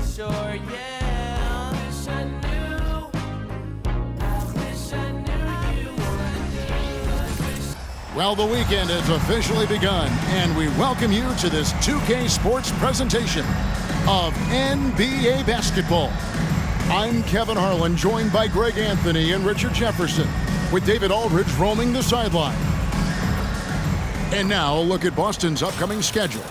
sure, yeah. I wish I knew you. Well, the weekend has officially begun, and we welcome you to this 2K Sports presentation of NBA basketball. I'm Kevin Harlan, joined by Greg Anthony and Richard Jefferson, with David Aldridge roaming the sideline. And now, a look at Boston's upcoming schedule.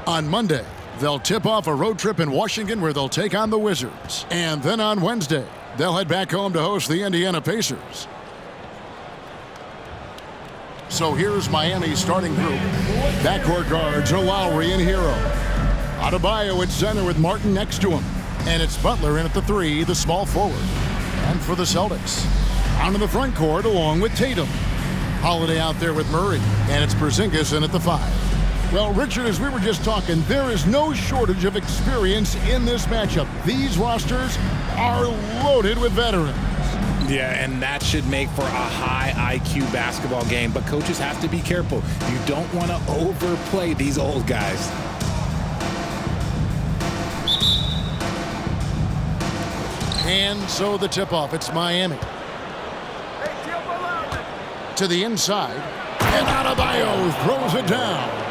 On Monday, they'll tip off a road trip in Washington where they'll take on the Wizards. And then on Wednesday, they'll head back home to host the Indiana Pacers. So here's Miami's starting group. Backcourt guards are Lowry and Hero. Adebayo at center with Martin next to him. And it's Butler in at the 3, the small forward. And for the Celtics, out in the front court along with Tatum. Holiday out there with Murray. And it's Porzingis in at the 5. Well, Richard, as we were just talking, there is no shortage of experience in this matchup. These rosters are loaded with veterans. Yeah, and that should make for a high IQ basketball game. But coaches have to be careful. You don't want to overplay these old guys. And so the tip-off, it's Miami. To the inside, and Adebayo throws it down.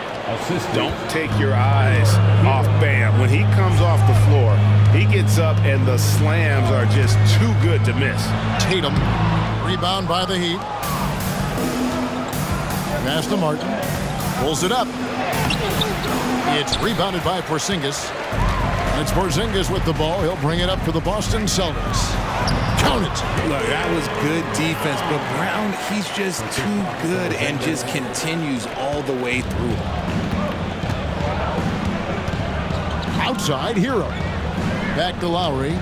Don't take your eyes off Bam. When he comes off the floor, he gets up and the slams are just too good to miss. Tatum, rebound by the Heat. Pass to Martin, pulls it up. It's rebounded by Porzingis. It's Porzingis with the ball. He'll bring it up for the Boston Celtics. Count it. Look, that was good defense, but Brown, he's just too good and just continues all the way through. Outside, Hero. Back to Lowry.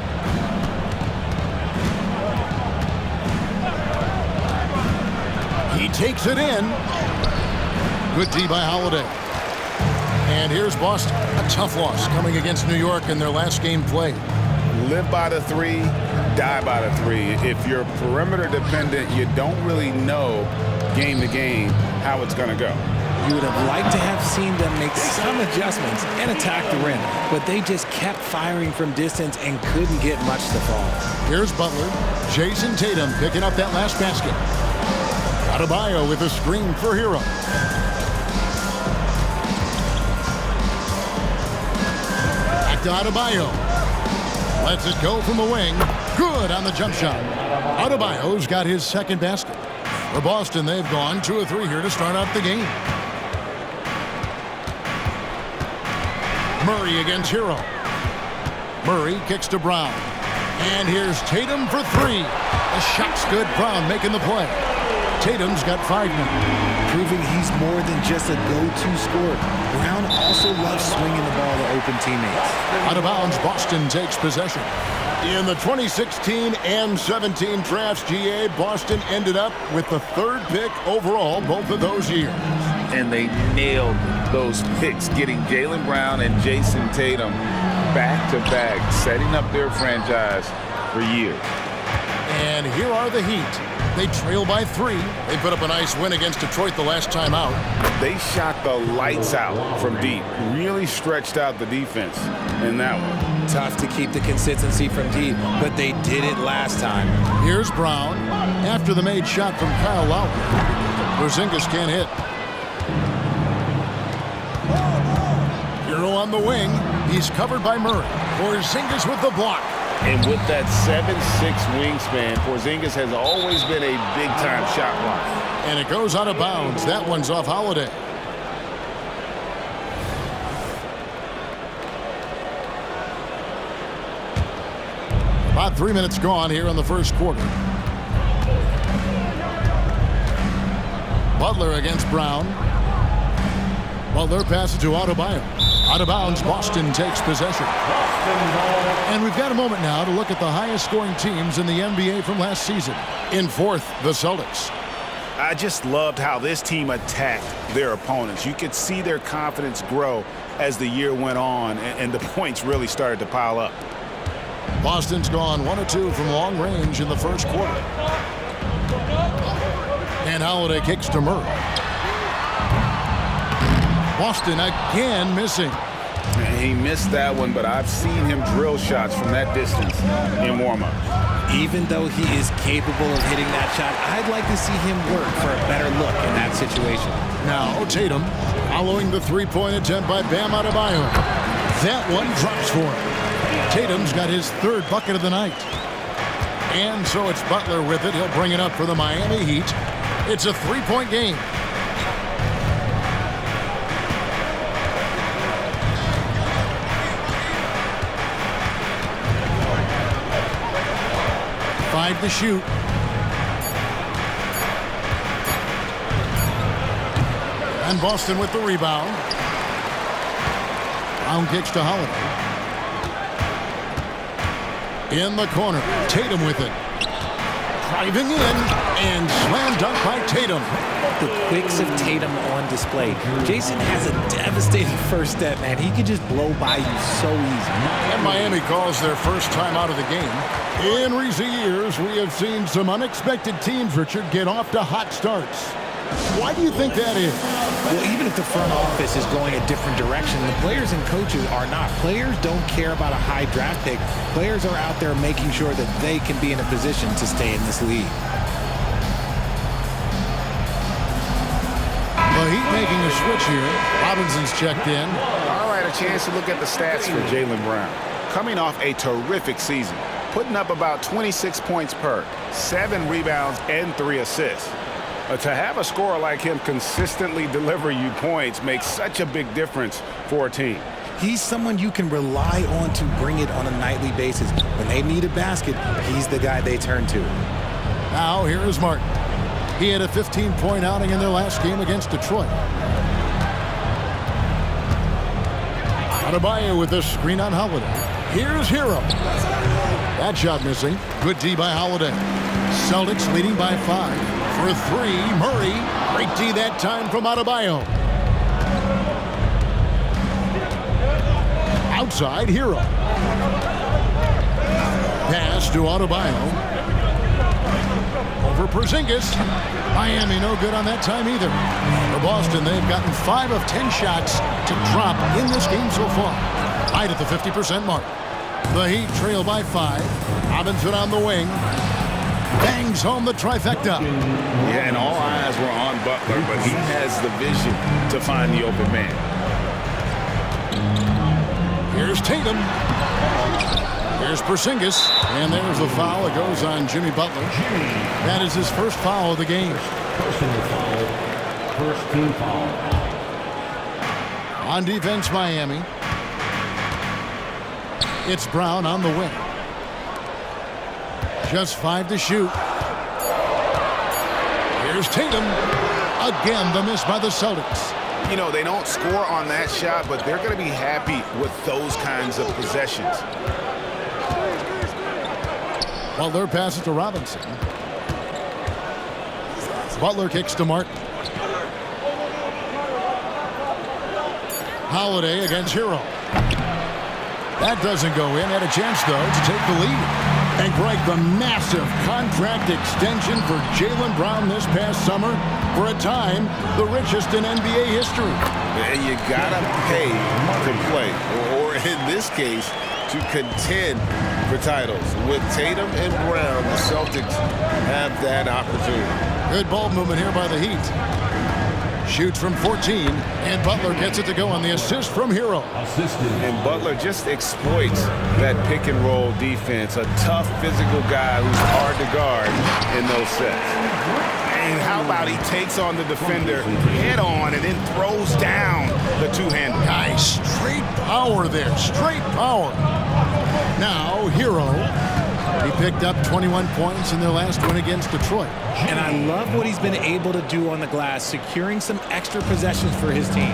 He takes it in. Good D by Holiday. And here's Boston. A tough loss coming against New York in their last game played. Live by the 3, die by the 3. If you're perimeter dependent, you don't really know game to game how it's going to go. You would have liked to have seen them make some adjustments and attack the rim, but they just kept firing from distance and couldn't get much to fall. Here's Butler. Jason Tatum picking up that last basket. Adebayo with a screen for Hero. Back to Adebayo. Lets it go from the wing. Good on the jump shot. Adebayo's got his second basket. For Boston, they've gone 2 of 3 here to start out the game. Murray against Hero. Murray kicks to Brown. And here's Tatum for 3. The shot's good. Brown making the play. Tatum's got 5 now. Proving he's more than just a go-to scorer. Brown also loves swinging the ball to open teammates. Out of bounds, Boston takes possession. In the 2016 and 17 drafts, GA, Boston ended up with the 3rd pick overall both of those years. And they nailed those picks, getting Jaylen Brown and Jason Tatum back-to-back, setting up their franchise for years. And here are the Heat. They trail by 3. They put up a nice win against Detroit the last time out. They shot the lights out from deep. Really stretched out the defense in that one. Tough to keep the consistency from deep, but they did it last time. Here's Brown after the made shot from Kyle Lowry. Porzingis can't hit. Hero on the wing. He's covered by Murray. Porzingis with the block. And with that 7'6" wingspan, Porzingis has always been a big-time shot blocker. And it goes out of bounds. That one's off Holiday. About 3 minutes gone here in the first quarter. Butler against Brown. Butler passes to Adebayo. Out of bounds, Boston takes possession. And we've got a moment now to look at the highest scoring teams in the NBA from last season. In 4th, the Celtics. I just loved how this team attacked their opponents. You could see their confidence grow as the year went on, and the points really started to pile up. Boston's gone 1 of 2 from long range in the first quarter. And Holiday kicks to Murray. Boston again missing. He missed that one, but I've seen him drill shots from that distance in warm-up. Even though he is capable of hitting that shot, I'd like to see him work for a better look in that situation. Now Tatum following the three-point attempt by Bam Adebayo. That one drops for him. Tatum's got his third bucket of the night. And so it's Butler with it. He'll bring it up for the Miami Heat. It's a three-point game. Five to shoot. And Boston with the rebound. Brown kicks to Holiday. In the corner, Tatum with it. Driving in and slam dunk by Tatum. The quicks of Tatum on display. Jason has a devastating first step, man. He could just blow by you so easy. And Miami calls their first time out of the game. In recent years, we have seen some unexpected teams, Richard, get off to hot starts. Why do you think that is? Well, even if the front office is going a different direction, the players and coaches are not. Players don't care about a high draft pick. Players are out there making sure that they can be in a position to stay in this league. The Heat making a switch here. Robinson's checked in. All right, a chance to look at the stats for Jaylen Brown. Coming off a terrific season, putting up about 26 points per, 7 rebounds, and 3 assists. To have a scorer like him consistently deliver you points makes such a big difference for a team. He's someone you can rely on to bring it on a nightly basis. When they need a basket, he's the guy they turn to. Now here is Martin. He had a 15-point outing in their last game against Detroit. Adebayo with the screen on Holiday. Here's Hero. That shot missing. Good D by Holiday. Celtics leading by 5. For 3, Murray. Great D that time from Adebayo. Outside, Hero. Pass to Adebayo. Over Porzingis. Miami no good on that time either. For Boston, they've gotten 5 of 10 shots to drop in this game so far. Right at the 50% mark. The Heat trail by 5. Robinson on the wing. Bangs home the trifecta. Yeah, and all eyes were on Butler, but he has the vision to find the open man. Here's Tatum. Here's Porzingis. And there's the foul. It goes on Jimmy Butler. That is his first foul of the game. Personal foul. First team foul. On defense, Miami. It's Brown on the wing. Just 5 to shoot. Here's Tatum. Again, the miss by the Celtics. You know, they don't score on that shot, but they're going to be happy with those kinds of possessions. Butler passes to Robinson. Butler kicks to Martin. Holiday against Hero. That doesn't go in. Had a chance, though, to take the lead. And Greg, the massive contract extension for Jaylen Brown this past summer. For a time, the richest in NBA history. And you gotta pay to play, or in this case, to contend for titles. With Tatum and Brown, the Celtics have that opportunity. Good ball movement here by the Heat. Shoots from 14, and Butler gets it to go on the assist from Hero. And Butler just exploits that pick and roll defense. A tough physical guy who's hard to guard in those sets. And how about he takes on the defender head on and then throws down the two-hander. Nice straight power there, straight power. Now Hero. He picked up 21 points in their last win against Detroit. And I love what he's been able to do on the glass, securing some extra possessions for his team.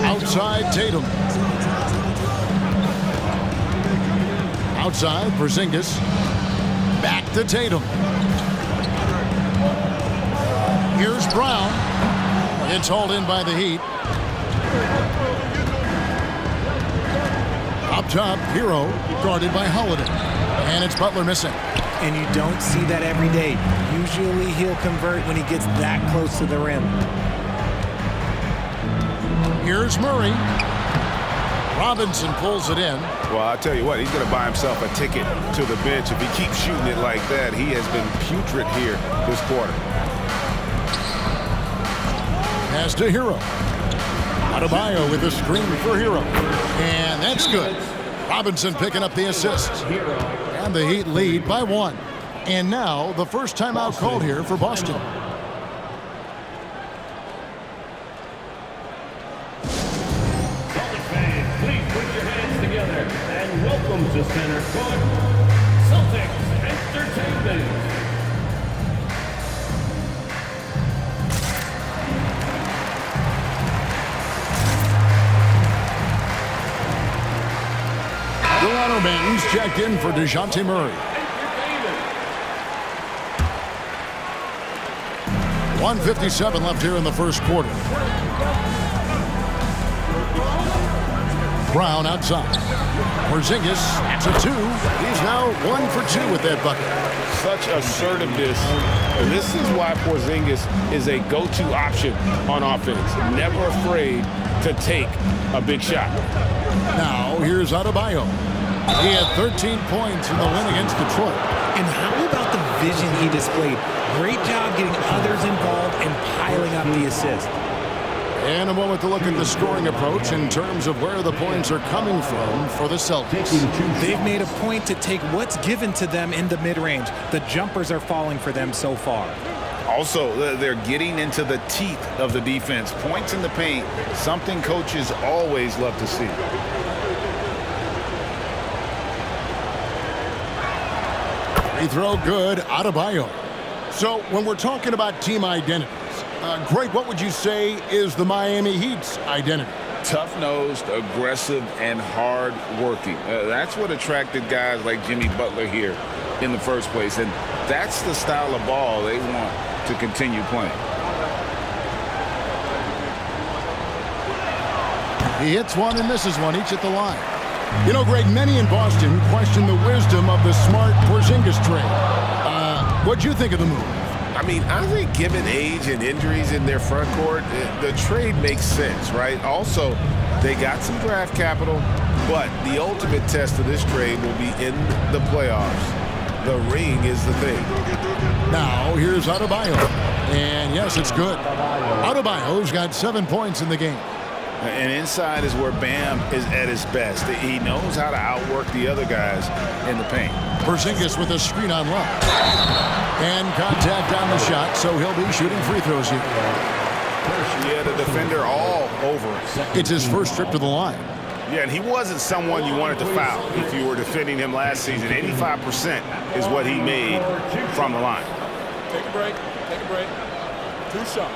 Outside, Tatum. Outside, Porzingis. Back to Tatum. Here's Brown. It's hauled in by the Heat. Up top, Hero, guarded by Holiday. And it's Butler missing. And you don't see that every day. Usually he'll convert when he gets that close to the rim. Here's Murray. Robinson pulls it in. Well, I'll tell you what, he's going to buy himself a ticket to the bench. If he keeps shooting it like that, he has been putrid here this quarter. Pass to Hero. Adebayo with a screen for Hero. And that's good. Robinson picking up the assist. And the Heat lead by 1. And now the first timeout called here for Boston. And welcome to center court, Celtics Entertainment. Toronto Men's checked in for DeJounte Murray. 1:57 left here in the first quarter. Brown outside. Porzingis to 2. He's now 1 for 2 with that bucket. Such assertiveness. And this is why Porzingis is a go-to option on offense. Never afraid to take a big shot. Now here's Adebayo. He had 13 points in the win against Detroit. And how about the vision he displayed? Great job getting others involved and piling up the assist. And a moment to look at the scoring approach in terms of where the points are coming from for the Celtics. They've made a point to take what's given to them in the mid-range. The jumpers are falling for them so far. Also, they're getting into the teeth of the defense. Points in the paint, something coaches always love to see. Free throw good, Adebayo. So when we're talking about team identities, Greg, what would you say is the Miami Heat's identity? Tough-nosed, aggressive, and hard-working. That's what attracted guys like Jimmy Butler here in the first place, and that's the style of ball they want to continue playing. He hits one and misses one, each at the line. You know, Greg, many in Boston question the wisdom of the smart Porzingis trade. What'd you think of the move? I mean, I think given age and injuries in their front court, the trade makes sense, right? Also, they got some draft capital, but the ultimate test of this trade will be in the playoffs. The ring is the thing. Now, here's Adebayo. And yes, it's good. Adebayo's got 7 points in the game. And inside is where Bam is at his best. He knows how to outwork the other guys in the paint. Porzingis with a screen on left. And contact on the shot, so he'll be shooting free throws here. Yeah, the defender all over it. It's his first trip to the line. Yeah, and he wasn't someone you wanted to foul if you were defending him last season. 85% is what he made from the line. Take a break. Take a break. 2 shots.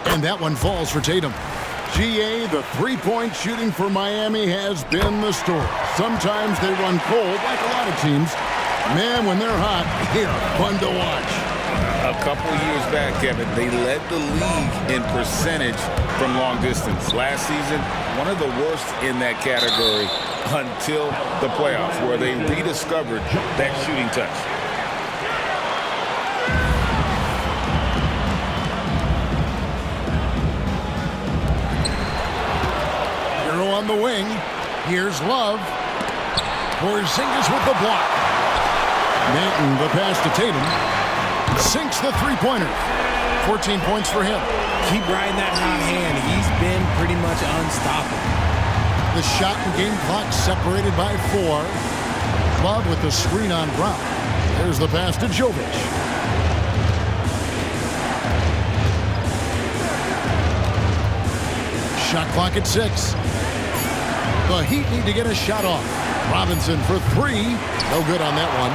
And that one falls for Tatum. GA, the three-point shooting for Miami has been the story. Sometimes they run cold, like a lot of teams. Man, when they're hot, they're fun to watch. A couple years back, Kevin, they led the league in percentage from long distance. Last season, one of the worst in that category until the playoffs, where they rediscovered that shooting touch. On the wing, here's Love. Porzingis with the block. Manton, the pass to Tatum. Sinks the three-pointer. 14 points for him. Keep riding that hot hand. He's been pretty much unstoppable. The shot and game clock separated by 4. Love with the screen on Brown. There's the pass to Jovic. Shot clock at 6. The Heat need to get a shot off. Robinson for 3. No good on that one.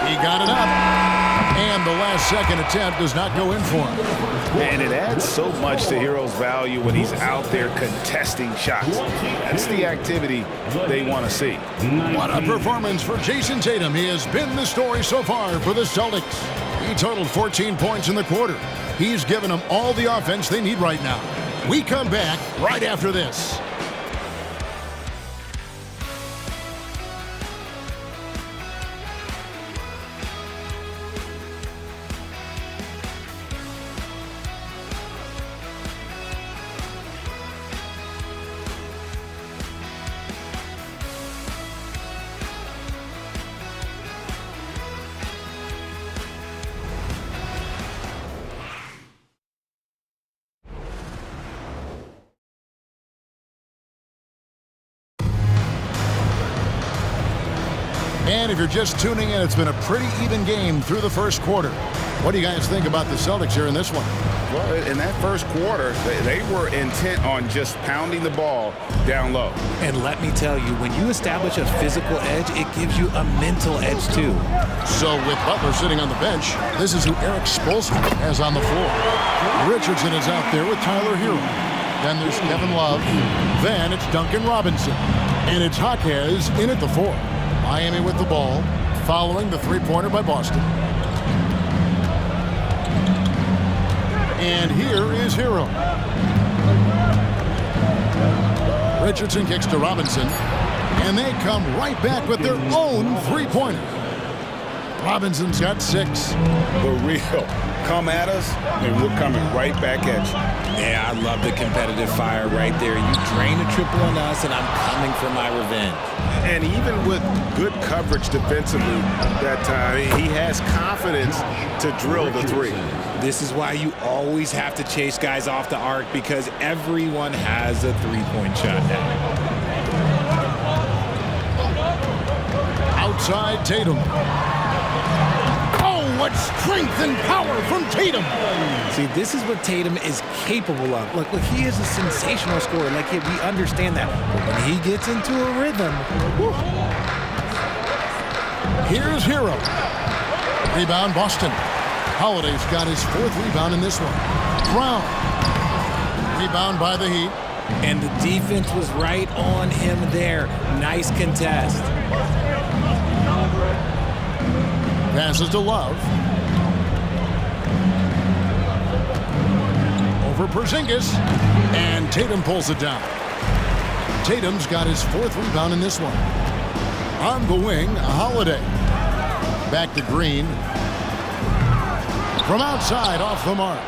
He got it up. And the last second attempt does not go in for him. And it adds so much to Hero's value when he's out there contesting shots. That's the activity they want to see. What a performance for Jason Tatum. He has been the story so far for the Celtics. He totaled 14 points in the quarter. He's given them all the offense they need right now. We come back right after this. And if you're just tuning in, it's been a pretty even game through the first quarter. What do you guys think about the Celtics here in this one? Well, in that first quarter, they were intent on just pounding the ball down low. And let me tell you, when you establish a physical edge, it gives you a mental edge too. So with Butler sitting on the bench, this is who Eric Spoelstra has on the floor. Richardson is out there with Tyler Hero. Then there's Kevin Love. Then it's Duncan Robinson. And it's Jaquez in at the 4. Miami with the ball, following the three-pointer by Boston. And here is Hero. Richardson kicks to Robinson. And they come right back with their own three-pointer. Robinson's got 6. The real come at us, and we're coming right back at you. Yeah, I love the competitive fire right there. You drain a triple on us, and I'm coming for my revenge. And even with good coverage defensively that time, he has confidence to drill the 3. This is why you always have to chase guys off the arc, because everyone has a three-point shot now. Outside Tatum. Oh, what strength and power from Tatum. See, this is what Tatum is capable of. Look, he is a sensational scorer. Like, we understand that. But when he gets into a rhythm, whew. Here's Hero. Rebound, Boston. Holiday's got his 4th rebound in this one. Brown. Rebound by the Heat. And the defense was right on him there. Nice contest. Passes to Love. Over Porzingis. And Tatum pulls it down. Tatum's got his 4th rebound in this one. On the wing, Holiday. Back to Green. From outside, off the mark.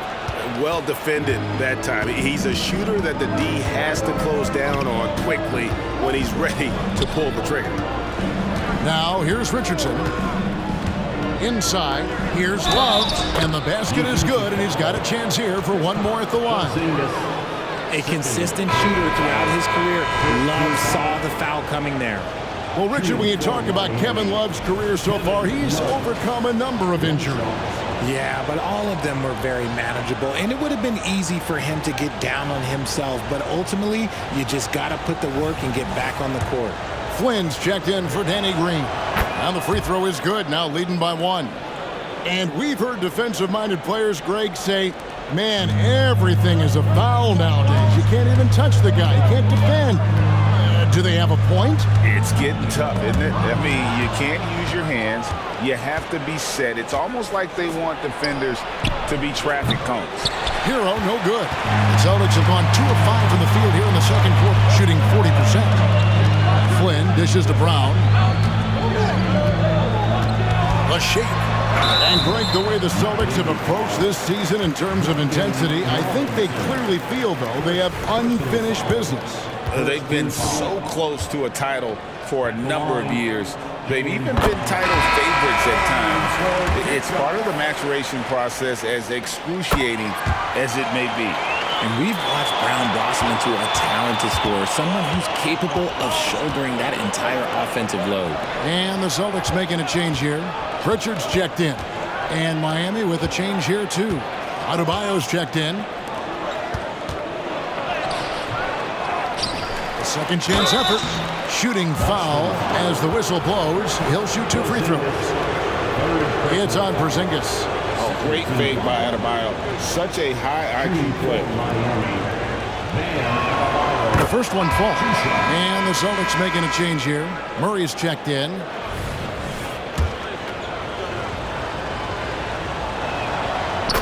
Well defended that time. He's a shooter that the D has to close down on quickly when he's ready to pull the trigger. Now, here's Richardson. Inside, here's Love, and the basket is good, and he's got a chance here for one more at the line. A consistent shooter throughout his career. Love saw the foul coming there. Well, Richard, when you talk about Kevin Love's career so far, he's overcome a number of injuries. Yeah, but all of them were very manageable, and it would have been easy for him to get down on himself, but ultimately, you just got to put the work and get back on the court. Flynn's checked in for Danny Green. Now the free throw is good, now leading by 1. And we've heard defensive-minded players, Greg, say, man, everything is a foul nowadays. You can't even touch the guy. You can't defend. Do they have a point? It's getting tough, isn't it? I mean, you can't use your hands. You have to be set. It's almost like they want defenders to be traffic cones. Hero, no good. The Celtics have gone 2 of 5 from the field here in the second quarter, shooting 40%. Flynn dishes to Brown. A shake. And Greg, the way the Celtics have approached this season in terms of intensity, I think they clearly feel, though, they have unfinished business. They've been so close to a title for a number of years. They've even been title favorites at times. It's part of the maturation process, as excruciating as it may be. And we've watched Brown blossom into a talented scorer, someone who's capable of shouldering that entire offensive load. And the Celtics making a change here. Pritchard's checked in. And Miami with a change here, too. Adebayo's checked in. Second chance effort. Shooting foul as the whistle blows. He'll shoot 2 free throws. It's on Porzingis. Oh, great fake by Adebayo. Such a high IQ play. The first one falls. And the Celtics making a change here. Murray's checked in.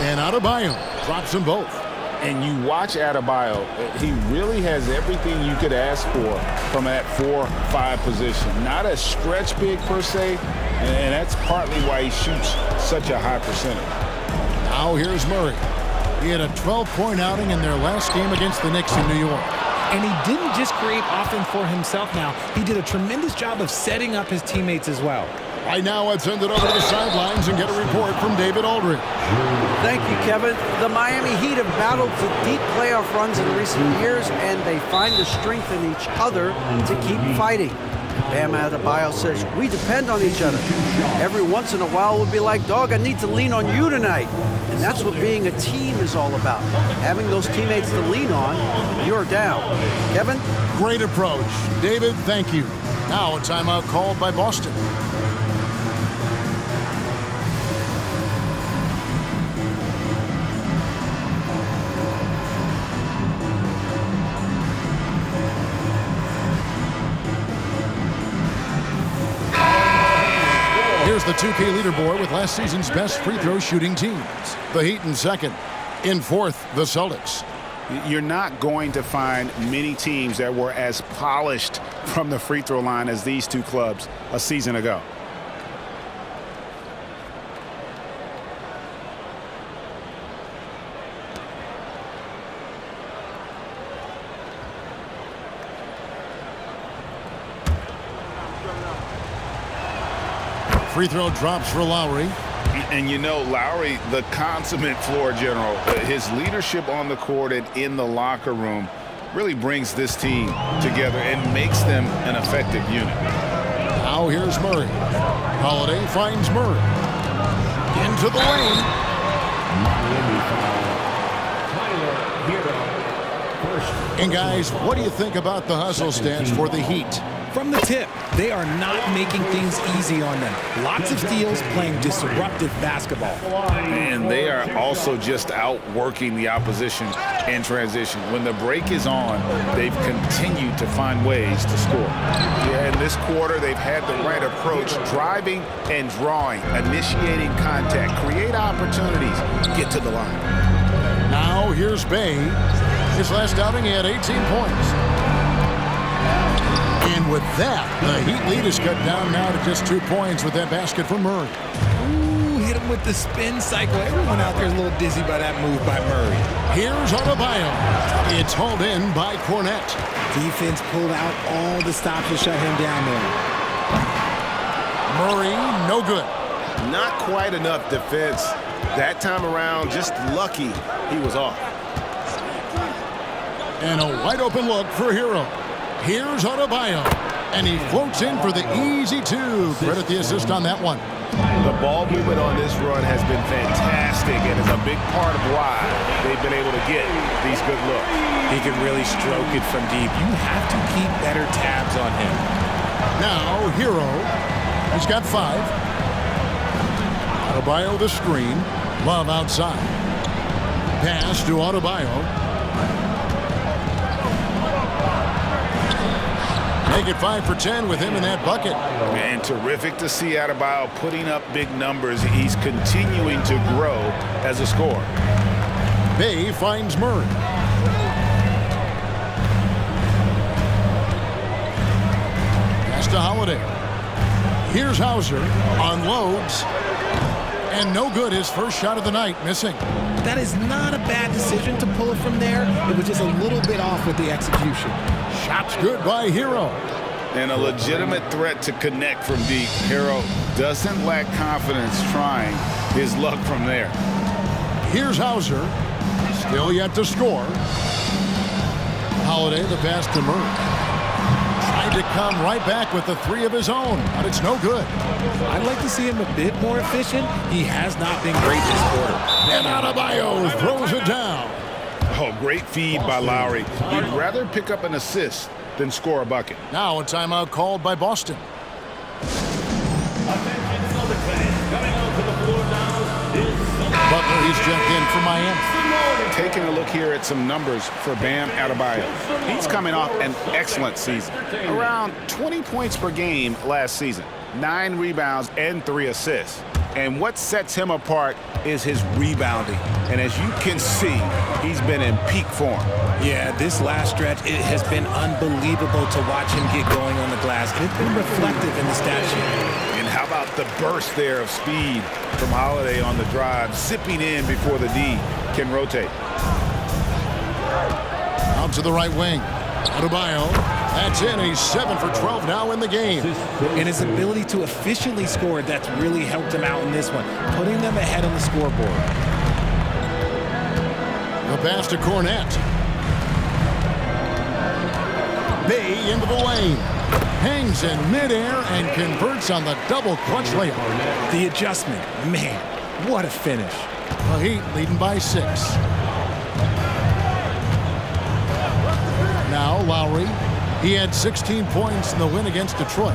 And Adebayo drops them both. And you watch Adebayo, he really has everything you could ask for from that 4-5 position. Not a stretch big per se, and that's partly why he shoots such a high percentage. Now here's Murray. He had a 12-point outing in their last game against the Knicks in New York. And he didn't just create offense for himself now. He did a tremendous job of setting up his teammates as well. Right now, let's send it over to the sidelines and get a report from David Aldridge. Thank you, Kevin. The Miami Heat have battled for deep playoff runs in recent years, and they find the strength in each other to keep fighting. Bam Adebayo says, we depend on each other. Every once in a while we'll be like, dog, I need to lean on you tonight. And that's what being a team is all about. Having those teammates to lean on when you're down. Kevin? Great approach. David, thank you. Now a timeout called by Boston. Here's the 2K leaderboard with last season's best free throw shooting teams. The Heat in second. In fourth, the Celtics. You're not going to find many teams that were as polished from the free throw line as these two clubs a season ago. Free throw drops for Lowry. And you know, Lowry, the consummate floor general, his leadership on the court and in the locker room really brings this team together and makes them an effective unit. Now here's Murray. Holiday finds Murray. Into the lane. And guys, what do you think about the hustle stance for the Heat? From the tip, they are not making things easy on them. Lots of steals, playing disruptive basketball. And they are also just outworking the opposition in transition. When the break is on, they've continued to find ways to score. Yeah, in this quarter, they've had the right approach, driving and drawing, initiating contact, create opportunities, get to the line. Now here's Bay. His last outing, he had 18 points. And with that, the Heat lead is cut down now to just 2 points with that basket from Murray. Ooh, hit him with the spin cycle. Everyone out there is a little dizzy by that move by Murray. Here's Adebayo. It's hauled in by Cornette. Defense pulled out all the stops to shut him down there. Murray, no good. Not quite enough defense. That time around, just lucky he was off. And a wide open look for Hero. Here's Adebayo. And he floats in for the easy two. Credit the assist on that one. The ball movement on this run has been fantastic and is a big part of why they've been able to get these good looks. He can really stroke it from deep. You have to keep better tabs on him. Now, Hero. He's got 5. Adebayo the screen. Love outside. Pass to Adebayo. Make it 5 for 10 with him in that bucket. And terrific to see Adebayo putting up big numbers. He's continuing to grow as a scorer. Bay finds Murray. Pass to Holiday. Here's Hauser. Unloads. And no good. His first shot of the night, missing. That is not a bad decision to pull it from there. It was just a little bit off with the execution. Shot's good by Hero. And a legitimate threat to connect from deep. Hero doesn't lack confidence trying his luck from there. Here's Hauser. Still yet to score. Holiday, the pass to Murray. Tried to come right back with the 3 of his own, but it's no good. I'd like to see him a bit more efficient. He has not been great this quarter. And Adebayo throws it down. Oh, great feed by Lowry. He'd rather pick up an assist than score a bucket. Now a timeout called by Boston. Butler, he's checked in for Miami. Taking a look here at some numbers for Bam Adebayo. He's coming off an excellent season. Around 20 points per game last season. 9 rebounds and 3 assists. And what sets him apart is his rebounding. And as you can see, he's been in peak form. Yeah, this last stretch, it has been unbelievable to watch him get going on the glass. It's been reflective in the stat sheet. And how about the burst there of speed from Holiday on the drive, zipping in before the D can rotate. Out to the right wing. Adebayo. That's in. He's 7 for 12 now in the game. And his ability to efficiently score, that's really helped him out in this one, putting them ahead on the scoreboard. The pass to Cornette. Bay into the lane. Hangs in midair and converts on the double clutch layup. The adjustment, man, what a finish. The Heat leading by 6. Now Lowry. He had 16 points in the win against Detroit.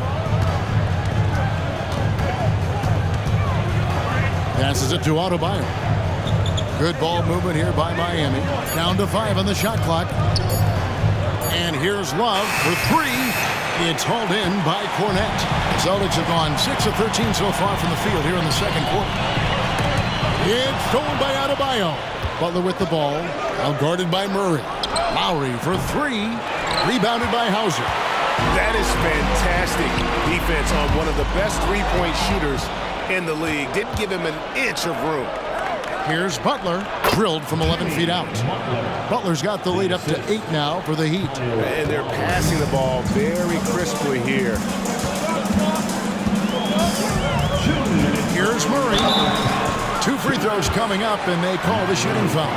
Passes it to Adebayo. Good ball movement here by Miami. Down to 5 on the shot clock. And here's Love for 3. It's hauled in by Cornette. Celtics have gone 6 of 13 so far from the field here in the second quarter. It's stolen by Adebayo. Butler with the ball. Now guarded by Murray. Lowry for 3. Rebounded by Hauser. That is fantastic defense on one of the best three-point shooters in the league. Didn't give him an inch of room. Here's Butler, drilled from 11 feet out. Butler's got the lead up to 8 now for the Heat. And they're passing the ball very crisply here. Here's Murray. 2 free throws coming up, and they call the shooting foul.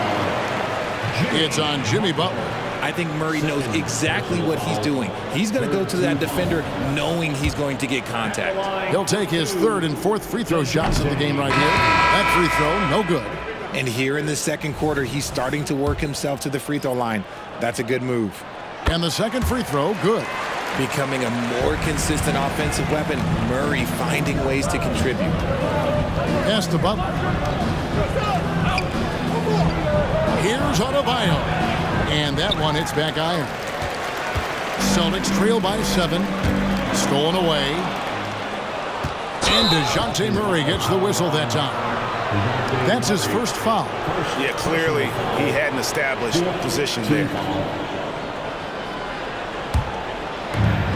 It's on Jimmy Butler. I think Murray knows exactly what he's doing. He's going to go to that defender knowing he's going to get contact. He'll take his 3rd and 4th free throw shots of the game right here. That free throw, no good. And here in the second quarter, he's starting to work himself to the free throw line. That's a good move. And the second free throw, good. Becoming a more consistent offensive weapon, Murray finding ways to contribute. Pass to Butler. Here's Adebayo. And that one hits back iron. Celtics trail by 7. Stolen away. And DeJounte Murray gets the whistle that time. That's his first foul. Yeah, clearly he hadn't established position there.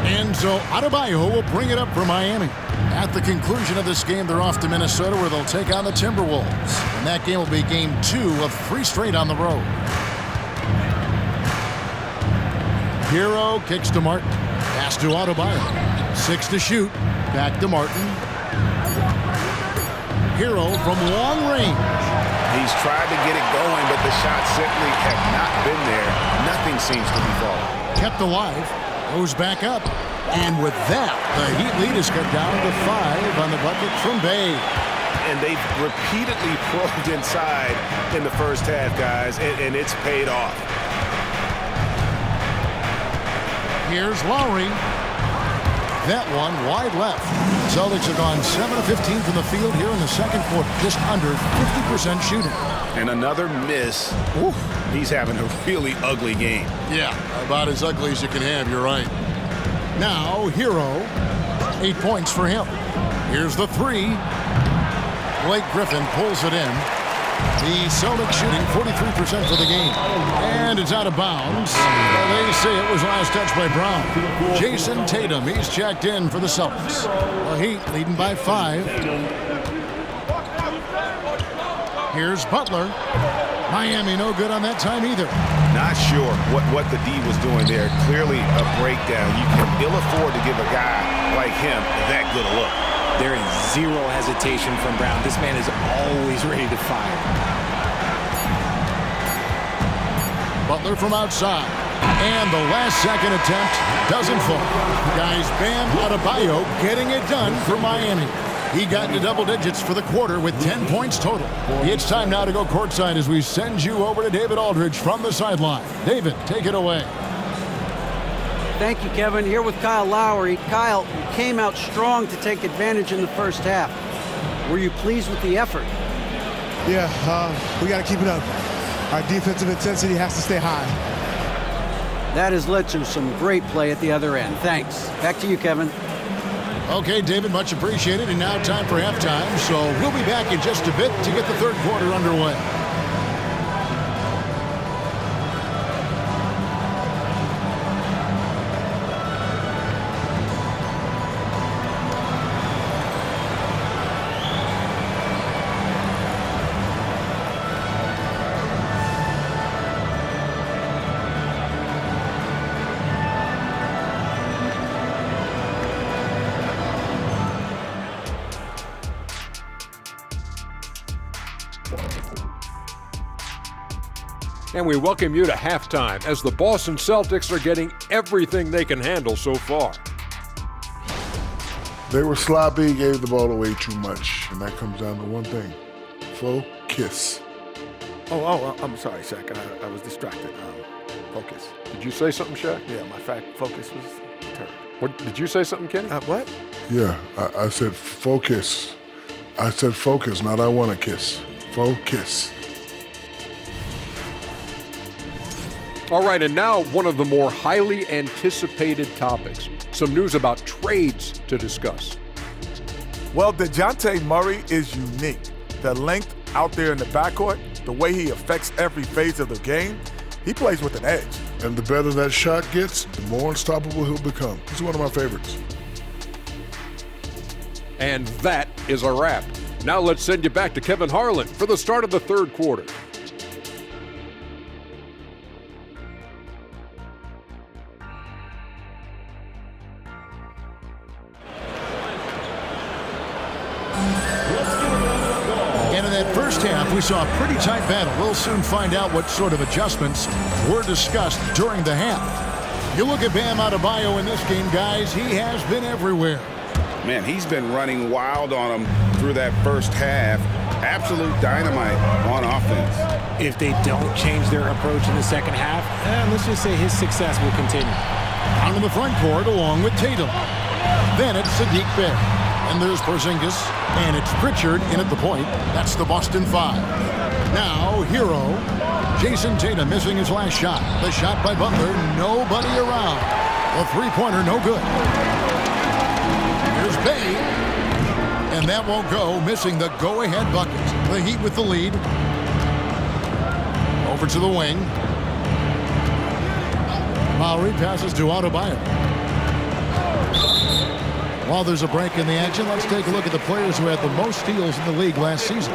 And so Adebayo will bring it up for Miami. At the conclusion of this game, they're off to Minnesota where they'll take on the Timberwolves. And that game will be game 2 of 3 straight on the road. Hero kicks to Martin. Pass to Adebayo. 6 to shoot. Back to Martin. Hero from long range. He's tried to get it going, but the shots simply have not been there. Nothing seems to be falling. Kept alive. Goes back up. And with that, the Heat lead is cut down to 5 on the bucket from Bay. And they've repeatedly probed inside in the first half, guys, and it's paid off. Here's Lowry. That one wide left. Celtics have gone 7 of 15 from the field here in the second quarter. Just under 50% shooting. And another miss. Ooh, he's having a really ugly game. Yeah, about as ugly as you can have, you're right. Now, Hero. 8 points for him. Here's the 3. Blake Griffin pulls it in. The Celtics shooting 43% for the game. And it's out of bounds. They say it was last touched by Brown. Jason Tatum, he's checked in for the Celtics. The Heat leading by 5. Here's Butler. Miami no good on that time either. Not sure what the D was doing there. Clearly a breakdown. You can ill afford to give a guy like him that good a look. There is zero hesitation from Brown. This man is always ready to fire. Butler from outside. And the last second attempt doesn't fall. Guys, Bam Adebayo getting it done for Miami. He got into double digits for the quarter with 10 points total. It's time now to go courtside as we send you over to David Aldridge from the sideline. David, take it away. Thank you, Kevin. Here with Kyle Lowry. Kyle, you came out strong to take advantage in the first half. Were you pleased with the effort? Yeah, we got to keep it up. Our defensive intensity has to stay high. That has led to some great play at the other end. Thanks. Back to you, Kevin. Okay, David, much appreciated. And now time for halftime. So we'll be back in just a bit to get the third quarter underway. And we welcome you to halftime as the Boston Celtics are getting everything they can handle so far. They were sloppy, gave the ball away too much, and that comes down to one thing: focus. I'm sorry, Shaq. I was distracted. Focus. Did you say something, Shaq? Yeah, my focus was terrible. What, did you say something, Kenny? What? Yeah, I said focus. I said focus, not I want to kiss. Focus. All right, and now one of the more highly anticipated topics. Some news about trades to discuss. Well, DeJounte Murray is unique. The length out there in the backcourt, the way he affects every phase of the game, he plays with an edge. And the better that shot gets, the more unstoppable he'll become. He's one of my favorites. And that is a wrap. Now let's send you back to Kevin Harlan for the start of the third quarter. And in that first half, we saw a pretty tight battle. We'll soon find out what sort of adjustments were discussed during the half. You look at Bam Adebayo in this game, guys, he has been everywhere. Man, he's been running wild on him through that first half. Absolute dynamite on offense. If they don't change their approach in the second half, let's just say his success will continue. Out in the front court along with Tatum. Then it's Sadiq Bey. And there's Porzingis. And it's Pritchard in at the point. That's the Boston Five. Now, Hero. Jason Tatum missing his last shot. The shot by Butler. Nobody around. The three-pointer no good. Here's Bey. And that won't go. Missing the go-ahead bucket. The Heat with the lead. Over to the wing. Lowry passes to Adebayo. While there's a break in the action, let's take a look at the players who had the most steals in the league last season.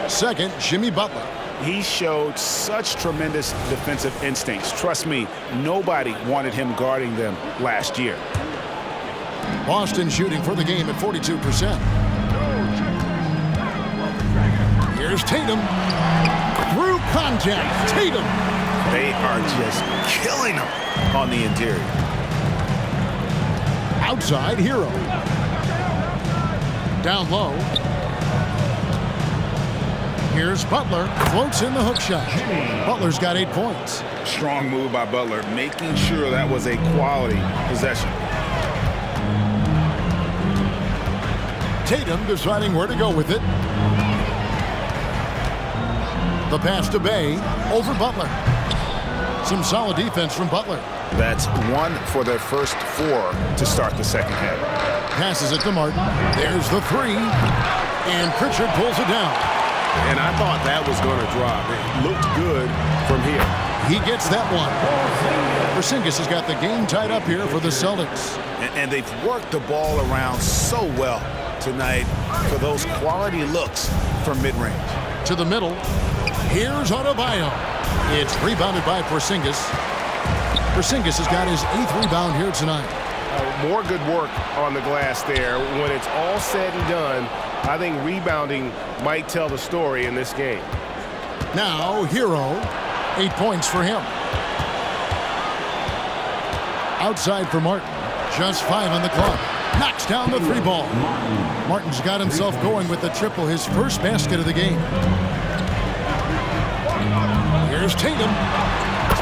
Second, Jimmy Butler. He showed such tremendous defensive instincts. Trust me, nobody wanted him guarding them last year. Boston shooting for the game at 42%. Here's Tatum. Through contact, Tatum. They are just killing him on the interior. Outside, Hero. Down low. Here's Butler. Floats in the hook shot. Butler's got 8 points. Strong move by Butler, making sure that was a quality possession. Tatum deciding where to go with it. The pass to Bey. Over Butler. Some solid defense from Butler. That's 1 for their first 4 to start the second half. Passes it to Martin. There's the 3. And Pritchard pulls it down. And I thought that was going to drop. It looked good from here. He gets that one. Porzingis has got the game tied up here for the Celtics. And they've worked the ball around so well tonight for those quality looks from mid-range. To the middle. Here's Adebayo. It's rebounded by Porzingis. Porzingis has got his 8th rebound here tonight. More good work on the glass there. When it's all said and done, I think rebounding might tell the story in this game. Now, Hero. 8 points for him. Outside for Martin. Just 5 on the clock. Knocks down the 3 ball. Martin's got himself going with the triple, his first basket of the game. Here's Tatum.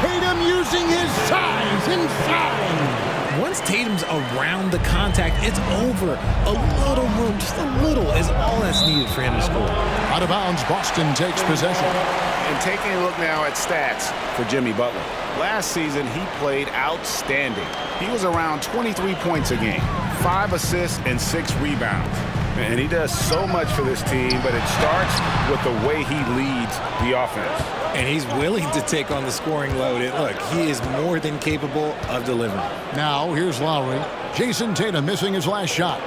Tatum using his size inside. Once Tatum's around the contact, it's over. A little room, just a little, is all that's needed for him to score. Out of bounds, Boston takes possession. And taking a look now at stats for Jimmy Butler. Last season, he played outstanding. He was around 23 points a game, 5 assists and 6 rebounds. And he does so much for this team, but it starts with the way he leads the offense. And he's willing to take on the scoring load. And look, he is more than capable of delivering. Now, here's Lowry. Jason Tatum missing his last shot.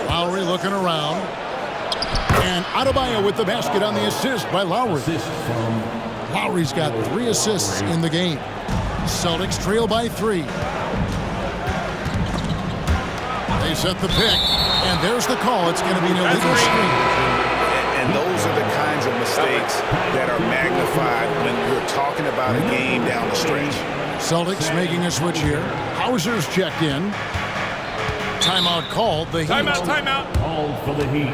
Lowry looking around. And Adebayo with the basket on the assist by Lowry. Lowry's got 3 assists in the game. Celtics trail by 3. They set the pick, and there's the call. It's going to be an illegal screen. And those are the kinds of mistakes mistakes that are magnified when we're talking about a game down the stretch. Celtics making a switch here. Hauser's checked in. Timeout called. The Heat. Timeout. Called for the Heat.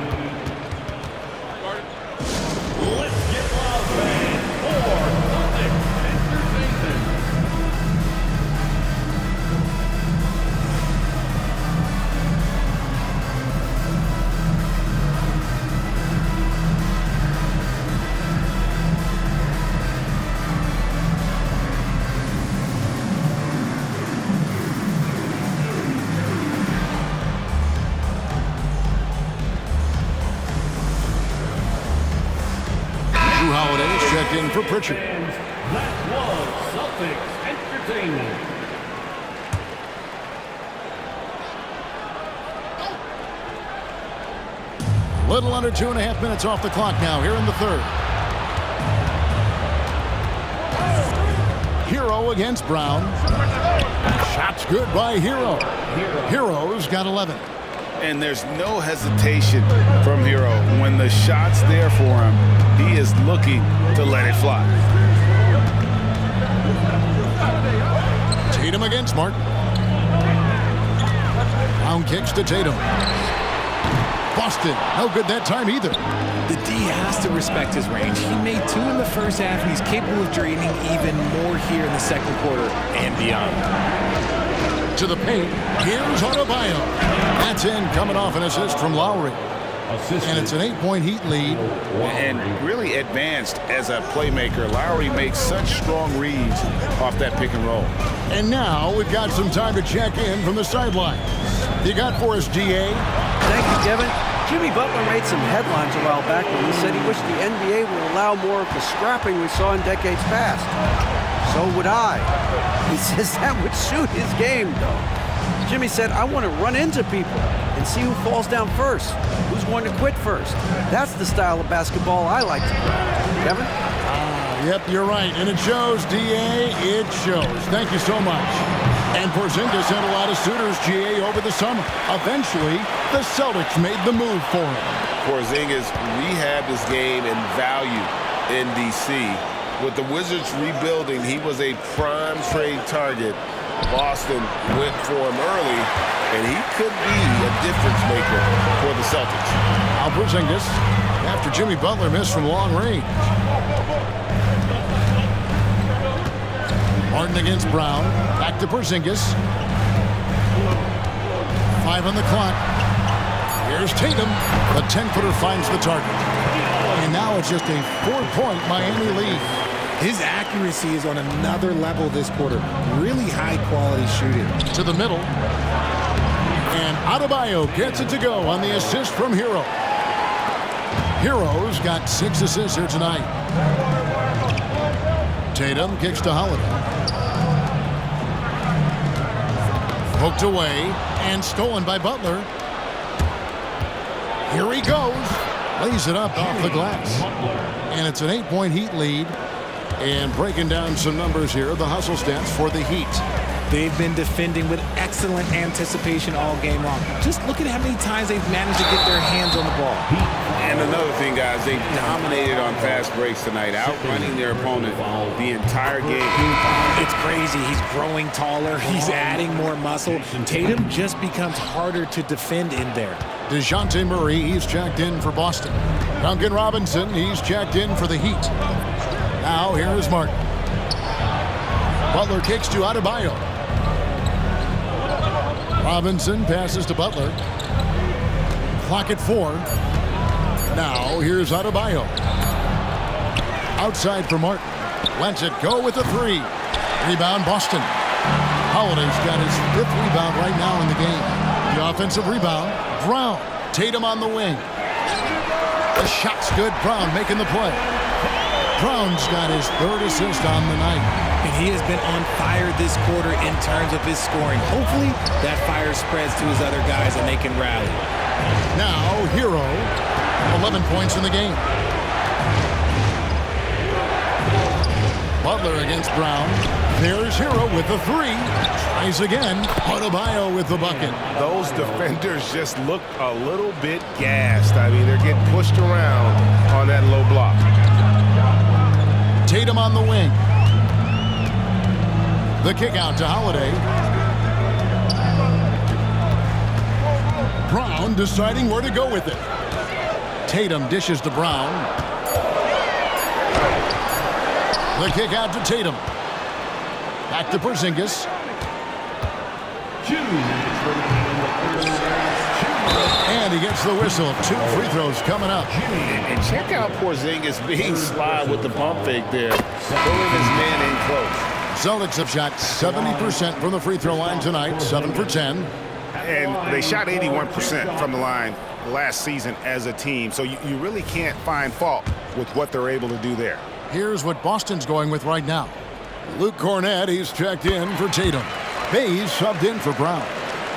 Let's get loud, man. For Celtics Entertainment. Holiday is checked in for Pritchard. That was Celtics Entertainment. Little under 2.5 minutes off the clock now here in the third. Hero against Brown. Shot's good by Hero. Hero's got 11. And there's no hesitation from Hero. When the shot's there for him, he is looking to let it fly. Tatum against Martin. Brown kicks to Tatum. Boston, no good that time either. The D has to respect his range. He made 2 in the first half, and he's capable of draining even more here in the second quarter and beyond. To the paint, here's Adebayo. That's in, coming off an assist from Lowry. And it's an 8-point Heat lead. And really advanced as a playmaker. Lowry makes such strong reads off that pick and roll. And now we've got some time to check in from the sideline. You got for us, GA? Thank you, Kevin. Jimmy Butler made some headlines a while back when he said he wished the NBA would allow more of the scrapping we saw in decades past. So would I. He says that would suit his game, though. Jimmy said, I want to run into people and see who falls down first, who's going to quit first. That's the style of basketball I like to play. Kevin? Yep, you're right. And it shows, DA. It shows. Thank you so much. And Porzingis had a lot of suitors, GA, over the summer. Eventually, the Celtics made the move for him. Porzingis rehabbed his game and value in D.C. With the Wizards rebuilding, he was a prime trade target. Boston went for him early, and he could be a difference maker for the Celtics. Now Porzingis, after Jimmy Butler missed from long range. Martin against Brown. Back to Porzingis. 5 on the clock. Here's Tatum. The 10-footer finds the target. And now it's just a 4-point Miami lead. His accuracy is on another level this quarter. Really high-quality shooting. To the middle. And Adebayo gets it to go on the assist from Hero. Hero's got 6 assists here tonight. Tatum kicks to Holiday. Poked away and stolen by Butler. Here he goes. Lays it up off the glass. And it's an 8-point Heat lead. And breaking down some numbers here, the hustle stats for the Heat. They've been defending with excellent anticipation all game long. Just look at how many times they've managed to get their hands on the ball. And another thing, guys, they dominated on fast breaks tonight, outrunning their opponent the entire game. It's crazy. He's growing taller. He's adding more muscle. Tatum just becomes harder to defend in there. DeJounte Murray, he's checked in for Boston. Duncan Robinson, he's checked in for the Heat. Now, here's Martin. Butler kicks to Adebayo. Robinson passes to Butler. Clock at 4. Now, here's Adebayo. Outside for Martin. Lets it go with a 3. Rebound, Boston. Holiday's got his 5th rebound right now in the game. The offensive rebound, Brown. Tatum on the wing. The shot's good. Brown making the play. Brown's got his 3rd assist on the night. And he has been on fire this quarter in terms of his scoring. Hopefully, that fire spreads to his other guys and they can rally. Now, Hero, 11 points in the game. Butler against Brown. There's Hero with the 3. Tries again. Adebayo with the bucket. Those defenders just look a little bit gassed. I mean, they're getting pushed around on that low block. Tatum on the wing. The kick out to Holiday. Brown deciding where to go with it. Tatum dishes to Brown. The kick out to Tatum. Back to Porzingis. And he gets the whistle. 2 free throws coming up. And check out Porzingis being sly with the pump fake there. Pulling his man in close. Celtics have shot 70% from the free throw line tonight, 7 for 10. And they shot 81% from the line last season as a team. So you really can't find fault with what they're able to do there. Here's what Boston's going with right now. Luke Cornett, he's checked in for Tatum. Hayes subbed in for Brown.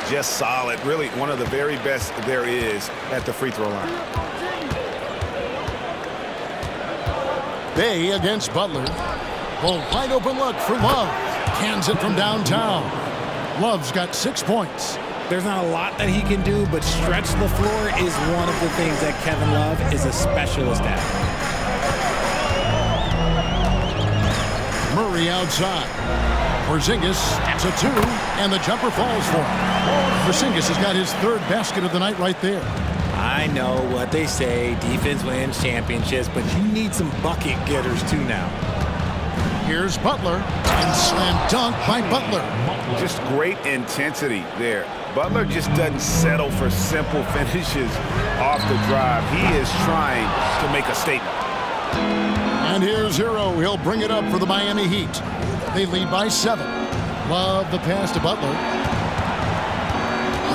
Just solid. Really one of the very best there is at the free throw line. Bay against Butler. Well, wide open look for Love. Cans it from downtown. Love's got 6 points. There's not a lot that he can do, but stretch the floor is one of the things that Kevin Love is a specialist at. Murray outside. Porzingis steps a 2, and the jumper falls for him. Porzingis has got his 3rd basket of the night right there. I know what they say, defense wins championships, but you need some bucket getters too now. Here's Butler, and slam dunk by Butler. Just great intensity there. Butler just doesn't settle for simple finishes off the drive. He is trying to make a statement. And here's Hero. He'll bring it up for the Miami Heat. They lead by 7. Love the pass to Butler.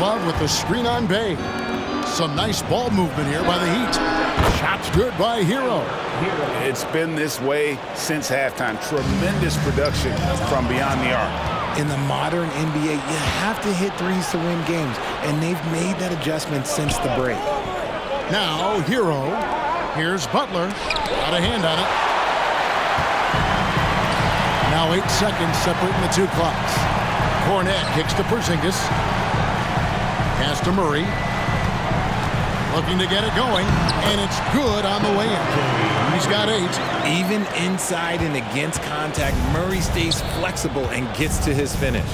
Love with the screen on Bay. Some nice ball movement here by the Heat. Shots good by Hero. It's been this way since halftime. Tremendous production from beyond the arc. In the modern NBA, you have to hit threes to win games, and they've made that adjustment since the break. Now, Hero. Here's Butler. Got a hand on it. Now 8 seconds separating the 2 clocks. Cornett kicks to Porzingis. Pass to Murray. Looking to get it going, and it's good on the way in. He's got 8. Even inside and against contact, Murray stays flexible and gets to his finish.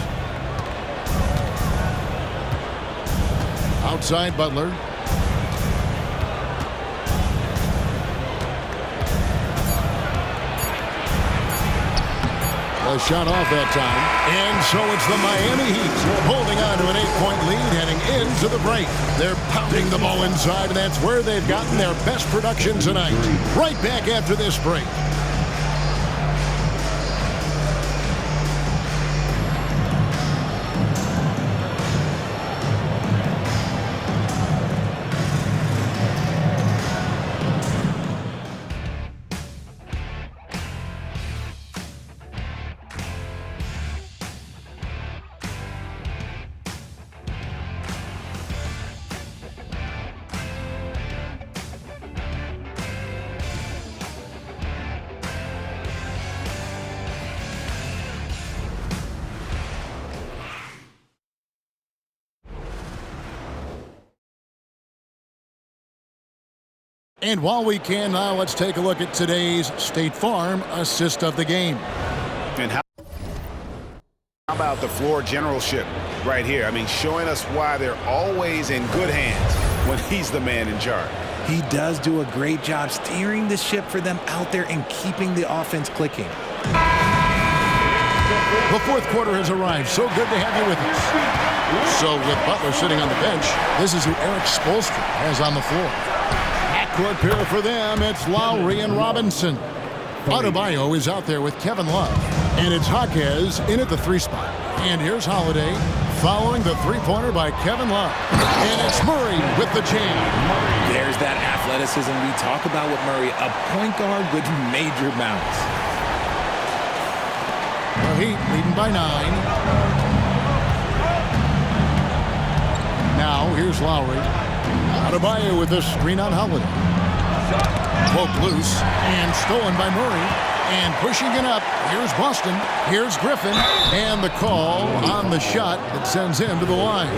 Outside Butler. A shot off that time. And so it's the Miami Heat holding on to an 8-point lead heading into the break. They're pounding the ball inside, and that's where they've gotten their best production tonight. Right back after this break. And while we can now, let's take a look at today's State Farm assist of the game. And how about the floor generalship right here? I mean, showing us why they're always in good hands when he's the man in charge. He does do a great job steering the ship for them out there and keeping the offense clicking. The 4th quarter has arrived. So good to have you with us. So with Butler sitting on the bench, this is who Eric Spoelstra has on the floor. Backcourt pair for them, it's Lowry and Robinson. Adebayo is out there with Kevin Love. And it's Jaquez in at the 3 spot. And here's Holiday following the 3-pointer by Kevin Love. And it's Murray with the jam. There's that athleticism we talk about with Murray, a point guard with major bounce. The Heat leading by 9. Now here's Lowry. Adebayo with the screen on Holiday. Poke loose and stolen by Murray. And pushing it up, here's Boston, here's Griffin, and the call on the shot that sends him to the line.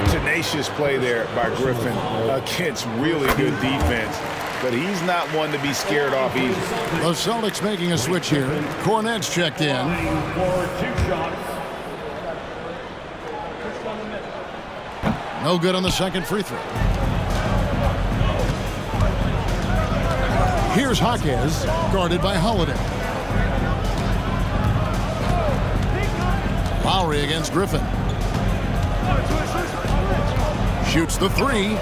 Tenacious play there by Griffin against really good defense. but he's not one to be scared off easy. The Celtics making a switch here. Cornette's checked in. For 2 shots. No good on the second free throw. Here's Jaquez, guarded by Holiday. Lowry against Griffin. Shoots the three.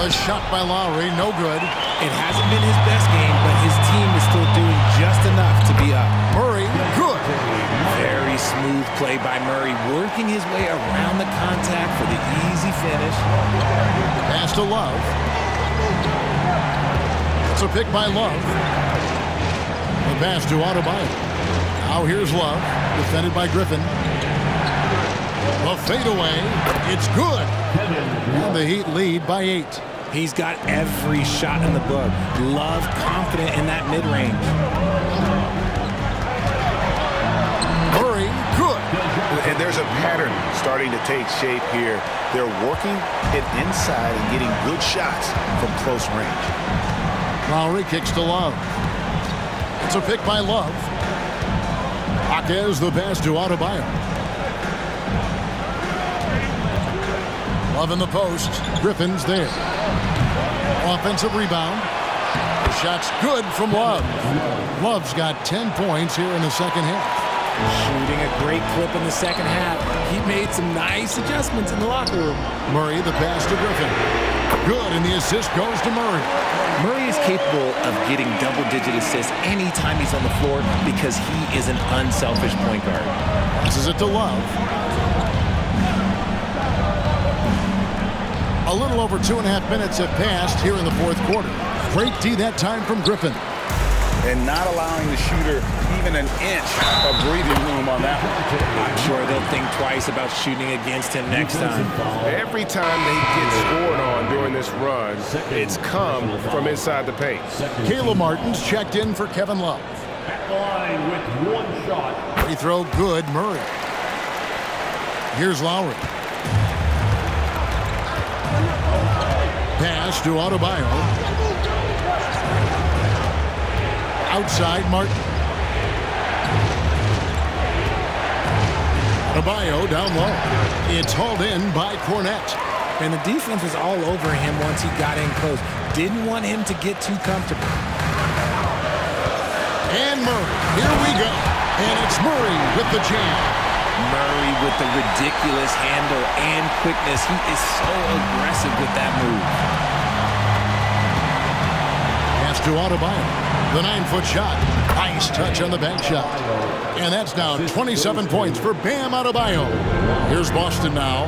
The shot by Lowry, no good. It hasn't been his best game, but his team is still doing just enough to be up. Murray, good. Very smooth play by Murray, working his way around the contact for the easy finish. Pass to Love. It's a pick by Love. The pass to Adebayo. Now here's Love, defended by Griffin. The fadeaway, it's good. And the Heat lead by 8. He's got every shot in the book. Love confident in that mid-range. Murray, good. And there's a pattern starting to take shape here. They're working it inside and getting good shots from close range. Lowry kicks to Love. It's a pick by Love. Jaquez the pass to Adebayo. Love in the post. Griffin's there. Offensive rebound. The shot's good from Love. Love's got 10 points here in the second half. Shooting a great clip in the second half. He made some nice adjustments in the locker room. Murray the pass to Griffin. Good, and the assist goes to Murray. Murray is capable of getting double-digit assists anytime he's on the floor because he is an unselfish point guard. Passes it to Love. A little over 2.5 minutes have passed here in the fourth quarter. Great D that time from Griffin. And not allowing the shooter even an inch of breathing room on that one. I'm sure they'll think twice about shooting against him next time. Every time they get scored on during this run, it's come from inside the paint. Caleb Martin's checked in for Kevin Love. At the line with 1 shot. Free throw good, Murray. Here's Lowry. Pass to Adebayo. Outside Martin. Adebayo down low. It's hauled in by Cornette. And the defense was all over him once he got in close. Didn't want him to get too comfortable. And Murray, here we go. And it's Murray with the jam. Murray with the ridiculous handle and quickness. He is so aggressive with that move. Pass to Adebayo. The 9-foot shot. Nice touch on the bank shot. And that's now 27 points for Bam Adebayo. Here's Boston now.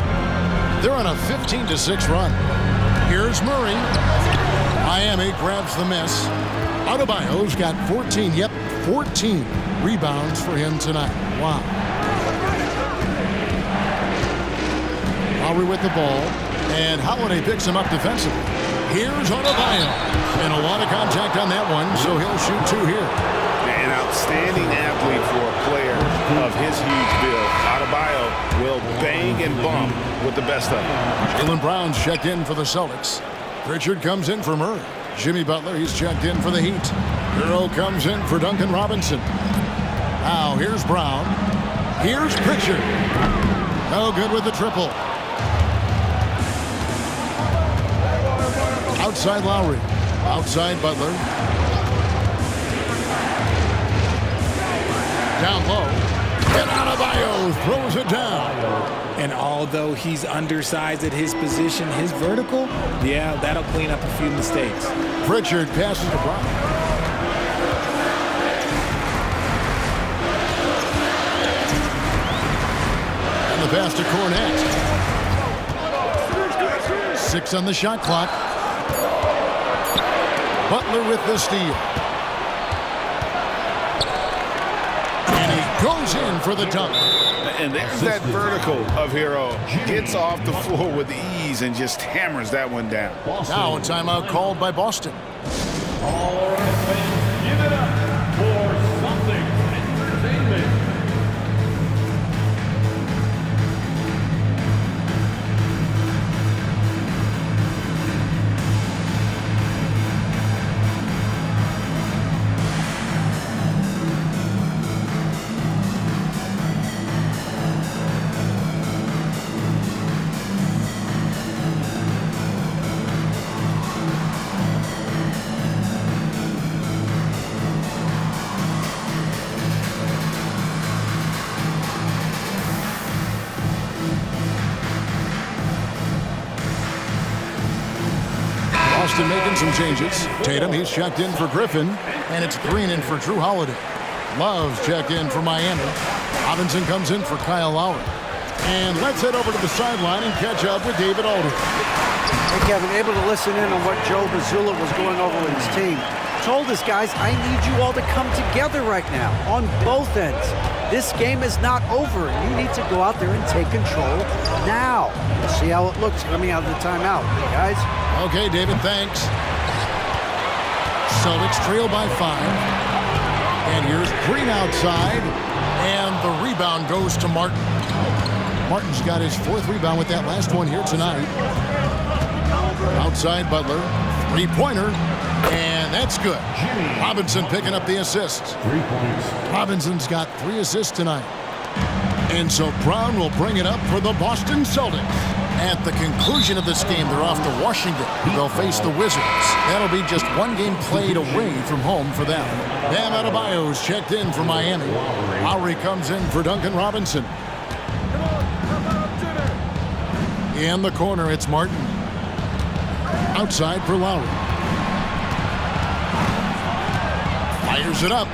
They're on a 15-6 run. Here's Murray. Miami grabs the miss. Adebayo's got 14 rebounds for him tonight. Wow. Lowry with the ball. And Holiday picks him up defensively. Here's Adebayo. And a lot of contact on that one, so he'll shoot 2 here. An outstanding athlete for a player of his huge build. Adebayo will bang and bump with the best of them. Jaylen Brown's checked in for the Celtics. Pritchard comes in for Murray. Jimmy Butler, he's checked in for the Heat. Hero comes in for Duncan Robinson. Now here's Brown. Here's Pritchard. No good with the triple. Outside Lowry. Outside Butler. Down low. And Adebayo throws it down. And although he's undersized at his position, his vertical, yeah, that'll clean up a few mistakes. Pritchard passes to Brown. And the pass to Cornette. 6 on the shot clock. Butler with the steal. And he goes in for the dunk. And there's that vertical of Hero. Gets off the floor with ease and just hammers that one down. Now a timeout called by Boston. All right, fans, give it up for Celtics Entertainment. Boston making some changes. Tatum, he's checked in for Griffin, and it's Green in for Drew Holiday. Love's checked in for Miami. Robinson comes in for Kyle Lowry. And let's head over to the sideline and catch up with David Aldridge. Hey, Kevin, able to listen in on what Joe Mazzulla was going over with his team. Told us, guys, I need you all to come together right now on both ends. This game is not over. You need to go out there and take control now. We'll see how it looks coming out of the timeout, guys. Okay, David, thanks. Celtics trail by 5. And here's Green outside. And the rebound goes to Martin. Martin's got his 4th rebound with that last one here tonight. Outside Butler. 3-pointer. And that's good. Robinson picking up the assists. 3 points. Robinson's got 3 assists tonight. And so Brown will bring it up for the Boston Celtics. At the conclusion of this game, they're off to Washington. They'll face the Wizards. That'll be just 1 game played away from home for them. Bam Adebayo's checked in for Miami. Lowry comes in for Duncan Robinson. In the corner, it's Martin. Outside for Lowry. Fires it up.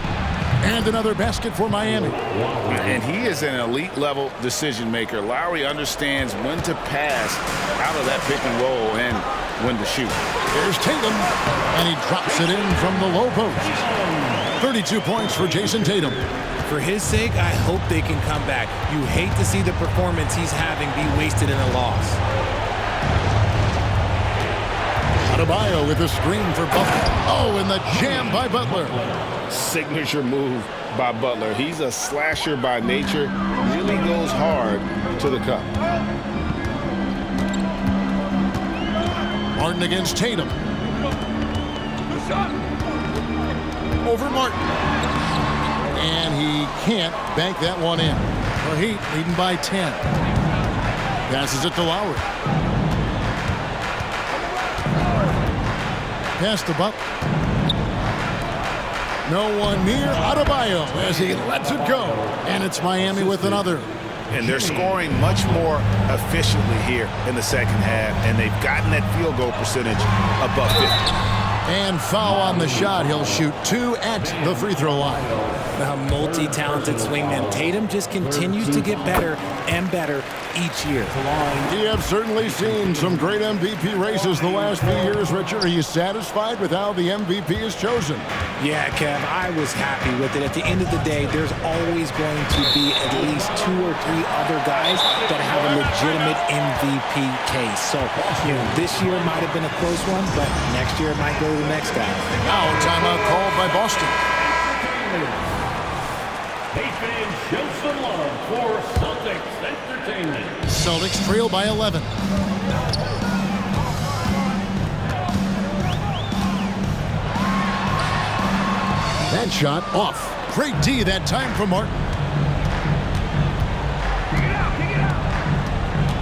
And another basket for Miami. And he is an elite-level decision maker. Lowry understands when to pass out of that pick and roll and when to shoot. There's Tatum, and he drops it in from the low post. 32 points for Jason Tatum. For his sake, I hope they can come back. You hate to see the performance he's having be wasted in a loss. Adebayo with a screen for Butler. Oh, and the jam by Butler. Signature move by Butler. He's a slasher by nature. Really goes hard to the cup. Martin against Tatum. Over Martin. And he can't bank that one in. The Heat leading by 10. Passes it to Lowry. Pass to Butler. No one near Adebayo as he lets it go. And it's Miami with another. And they're scoring much more efficiently here in the second half, and they've gotten that field goal percentage above 50. And foul on the shot. He'll shoot 2 at the free throw line. A multi-talented swingman. Tatum just continues to get better and better each year. We have certainly seen some great MVP races the last few years, Richard. Are you satisfied with how the MVP is chosen? Yeah, Kev, I was happy with it. At the end of the day, there's always going to be at least 2 or 3 other guys that have a legitimate MVP case. So, this year might have been a close one, but next year it might go to the next guy. Now, timeout called by Boston. Hey fans, show some love for Celtics Entertainment. Celtics trail by 11. That shot off. Great D that time from Martin.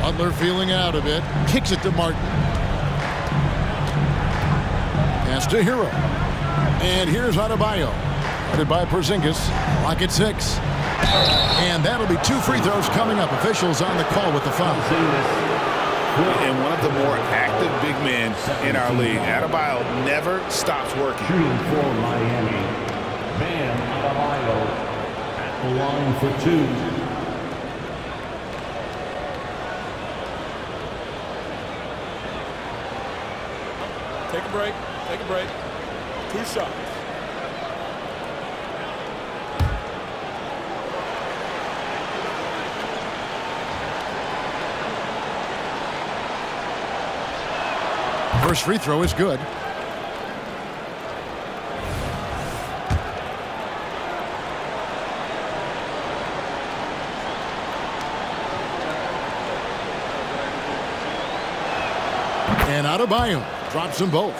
Butler feeling out of it. Kicks it to Martin. Pass to Hero. And here's Adebayo. Guarded by Porzingis. Lock at 6. And that'll be 2 free throws coming up. Officials on the call with the foul. And one of the more active big men in our league. Adebayo never stops working. Shooting for Miami. Bam Adebayo at the line for 2. Take a break. Take a break. 2 shots. First free throw is good. And Adebayo drops them both.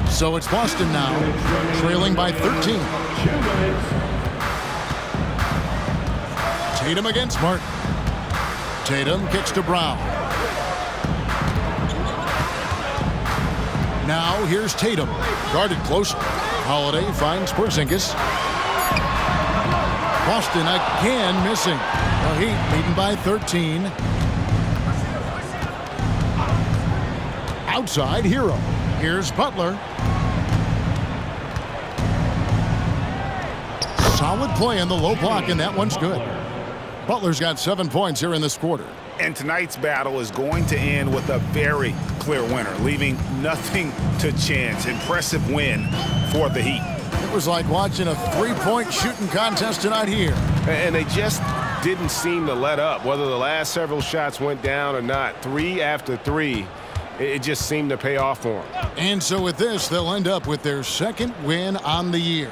So it's Boston now, trailing by 13. Tatum against Martin. Tatum kicks to Brown. Now here's Tatum, guarded close. Holiday finds Porzingis. Boston again missing. The Heat leading by 13. Outside Hero. Here's Butler. Solid play in the low block, and that one's good. Butler's got 7 points here in this quarter. And tonight's battle is going to end with a very clear winner, leaving nothing to chance. Impressive win for the Heat. It was like watching a three-point shooting contest tonight here. And they just didn't seem to let up, whether the last several shots went down or not. 3 after 3, it just seemed to pay off for them. And so with this, they'll end up with their second win on the year.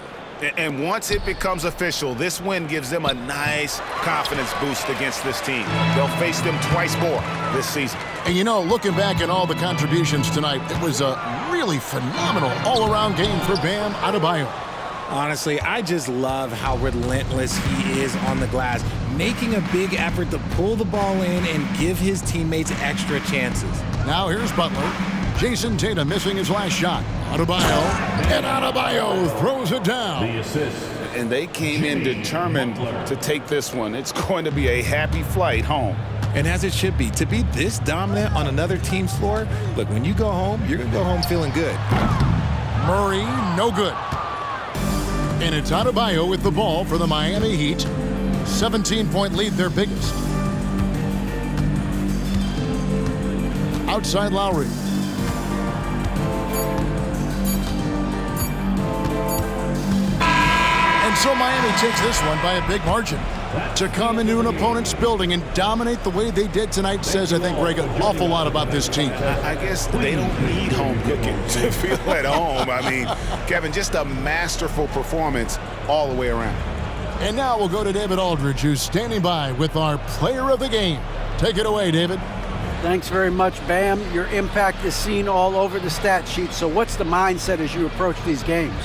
And once it becomes official, this win gives them a nice confidence boost against this team. They'll face them twice more this season. And you know, looking back at all the contributions tonight, it was a really phenomenal all-around game for Bam Adebayo. Honestly, I just love how relentless he is on the glass, making a big effort to pull the ball in and give his teammates extra chances. Now here's Butler. Jason Tatum missing his last shot. Adebayo, and Adebayo throws it down. The assist. And they came in determined to take this one. It's going to be a happy flight home. And as it should be, to be this dominant on another team's floor, look, when you go home, you're going to go home feeling good. Murray, no good. And it's Adebayo with the ball for the Miami Heat. 17-point lead, their biggest. Outside Lowry. And so Miami takes this one by a big margin. To come into an opponent's building and dominate the way they did tonight says, I think, Greg, an awful lot about this team. I guess they don't need home cooking to feel at home. I mean, Kevin, just a masterful performance all the way around. And now we'll go to David Aldridge, who's standing by with our player of the game. Take it away, David. Thanks very much, Bam. Your impact is seen all over the stat sheet. So what's the mindset as you approach these games?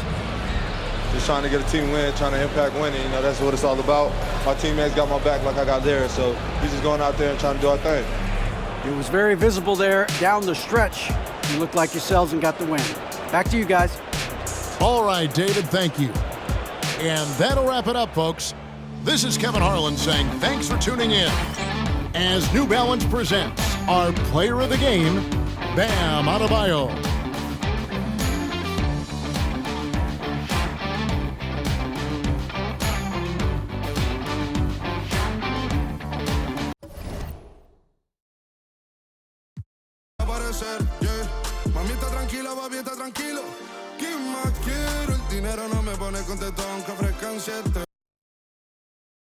Just trying to get a team win, trying to impact winning. You know, that's what it's all about. My teammates got my back like I got theirs, so we're just going out there and trying to do our thing. It was very visible there down the stretch. You looked like yourselves and got the win. Back to you guys. All right, David, thank you. And that'll wrap it up, folks. This is Kevin Harlan saying thanks for tuning in as New Balance presents our player of the game, Bam Adebayo. Mamita tranquila, papi, está tranquilo. ¿Quién más quiero? El dinero no me pone contento aunque ofrezcan 7.